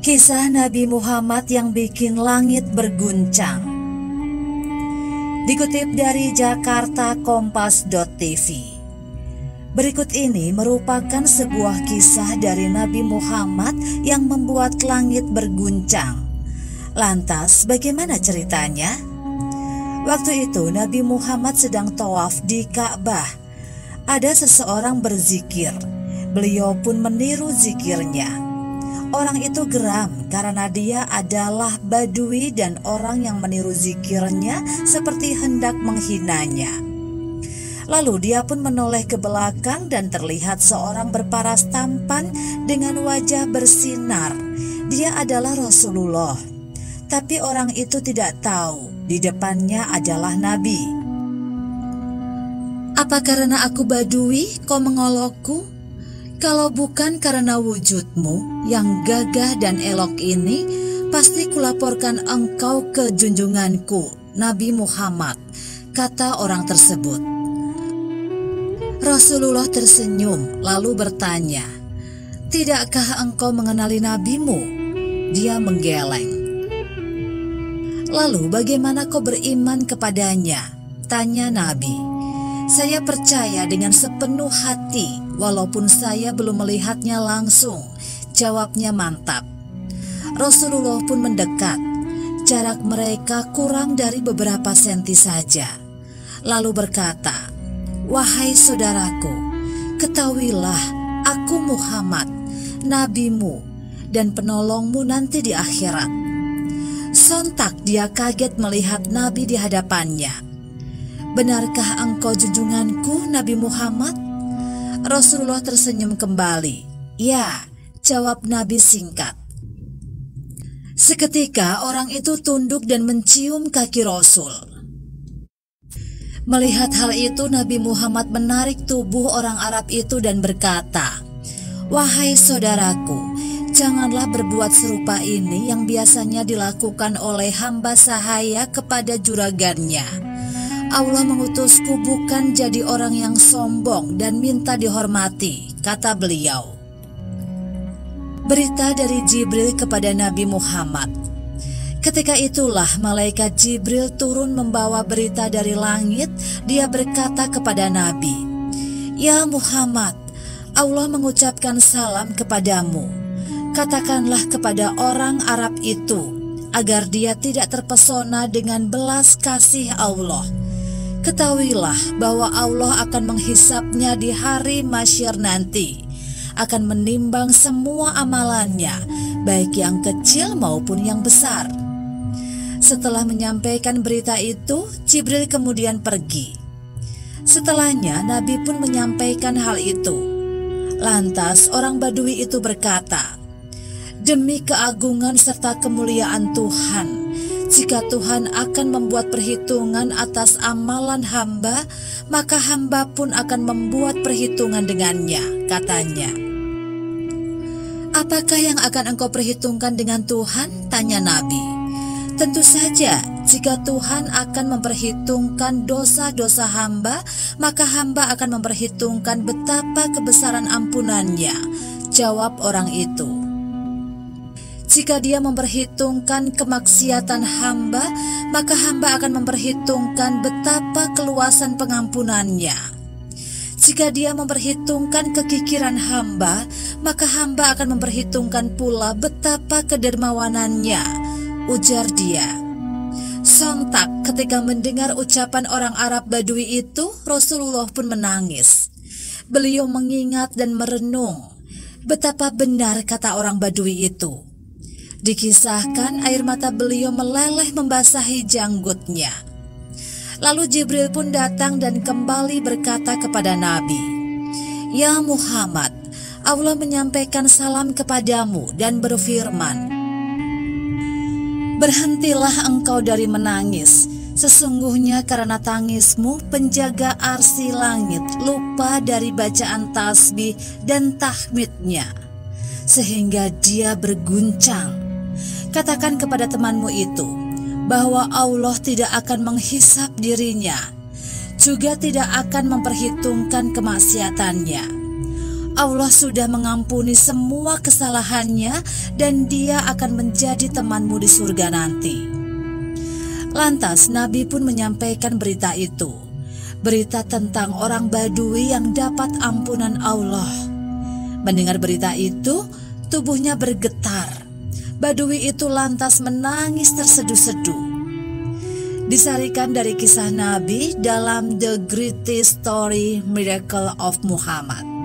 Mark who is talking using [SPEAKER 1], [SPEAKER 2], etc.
[SPEAKER 1] Kisah Nabi Muhammad yang bikin langit berguncang. Dikutip dari jakartakompas.tv. Berikut ini merupakan sebuah kisah dari Nabi Muhammad yang membuat langit berguncang. Lantas bagaimana ceritanya? Waktu itu Nabi Muhammad sedang tawaf di Ka'bah. Ada seseorang berzikir. Beliau pun meniru zikirnya. Orang itu geram karena dia adalah Badui dan orang yang meniru zikirnya seperti hendak menghinanya. Lalu dia pun menoleh ke belakang dan terlihat seorang berparas tampan dengan wajah bersinar. Dia adalah Rasulullah. Tapi orang itu tidak tahu di depannya adalah Nabi. "Apa karena aku Badui kau mengolokku? Kalau bukan karena wujudmu yang gagah dan elok ini, pasti kulaporkan engkau ke junjunganku, Nabi Muhammad," kata orang tersebut. Rasulullah tersenyum lalu bertanya, "Tidakkah engkau mengenali nabimu?" Dia menggeleng. "Lalu bagaimana kau beriman kepadanya?" tanya Nabi. "Saya percaya dengan sepenuh hati, walaupun saya belum melihatnya langsung," jawabnya mantap. Rasulullah pun mendekat. Jarak mereka kurang dari beberapa senti saja. Lalu berkata, "Wahai saudaraku, ketahuilah aku Muhammad, nabimu dan penolongmu nanti di akhirat." Sontak dia kaget melihat Nabi di hadapannya. "Benarkah engkau junjunganku, Nabi Muhammad?" Rasulullah tersenyum kembali. "Ya," jawab Nabi singkat. Seketika orang itu tunduk dan mencium kaki Rasul. Melihat hal itu, Nabi Muhammad menarik tubuh orang Arab itu dan berkata, "Wahai saudaraku, janganlah berbuat serupa ini yang biasanya dilakukan oleh hamba sahaya kepada juragannya. Allah mengutusku bukan jadi orang yang sombong dan minta dihormati," kata beliau. Berita dari Jibril kepada Nabi Muhammad. Ketika itulah malaikat Jibril turun membawa berita dari langit. Dia berkata kepada Nabi, "Ya Muhammad, Allah mengucapkan salam kepadamu. Katakanlah kepada orang Arab itu agar dia tidak terpesona dengan belas kasih Allah. Ketahuilah bahwa Allah akan menghisapnya di hari mahsyar nanti, akan menimbang semua amalannya, baik yang kecil maupun yang besar." Setelah menyampaikan berita itu, Jibril kemudian pergi. Setelahnya Nabi pun menyampaikan hal itu. Lantas orang Badui itu berkata, "Demi keagungan serta kemuliaan Tuhan, jika Tuhan akan membuat perhitungan atas amalan hamba, maka hamba pun akan membuat perhitungan dengannya," katanya. "Apakah yang akan engkau perhitungkan dengan Tuhan?" tanya Nabi. "Tentu saja, jika Tuhan akan memperhitungkan dosa-dosa hamba, maka hamba akan memperhitungkan betapa kebesaran ampunannya," jawab orang itu. "Jika dia memperhitungkan kemaksiatan hamba, maka hamba akan memperhitungkan betapa keluasan pengampunannya. Jika dia memperhitungkan kekikiran hamba, maka hamba akan memperhitungkan pula betapa kedermawanannya," ujar dia. Sontak ketika mendengar ucapan orang Arab Badui itu, Rasulullah pun menangis. Beliau mengingat dan merenung. Betapa benar kata orang Badui itu. Dikisahkan air mata beliau meleleh membasahi janggutnya. Lalu Jibril pun datang dan kembali berkata kepada Nabi, "Ya Muhammad, Allah menyampaikan salam kepadamu dan berfirman, 'Berhentilah engkau dari menangis. Sesungguhnya karena tangismu penjaga arsy langit lupa dari bacaan tasbih dan tahmidnya, sehingga dia berguncang. Katakan kepada temanmu itu bahwa Allah tidak akan menghisap dirinya, juga tidak akan memperhitungkan kemaksiatannya. Allah sudah mengampuni semua kesalahannya dan dia akan menjadi temanmu di surga nanti. Lantas Nabi pun menyampaikan berita itu, berita tentang orang Badui yang dapat ampunan Allah. Mendengar berita itu, tubuhnya bergetar. Badui itu lantas menangis terseduh-seduh. Disarikan dari kisah Nabi dalam The Greatest Story Miracle of Muhammad.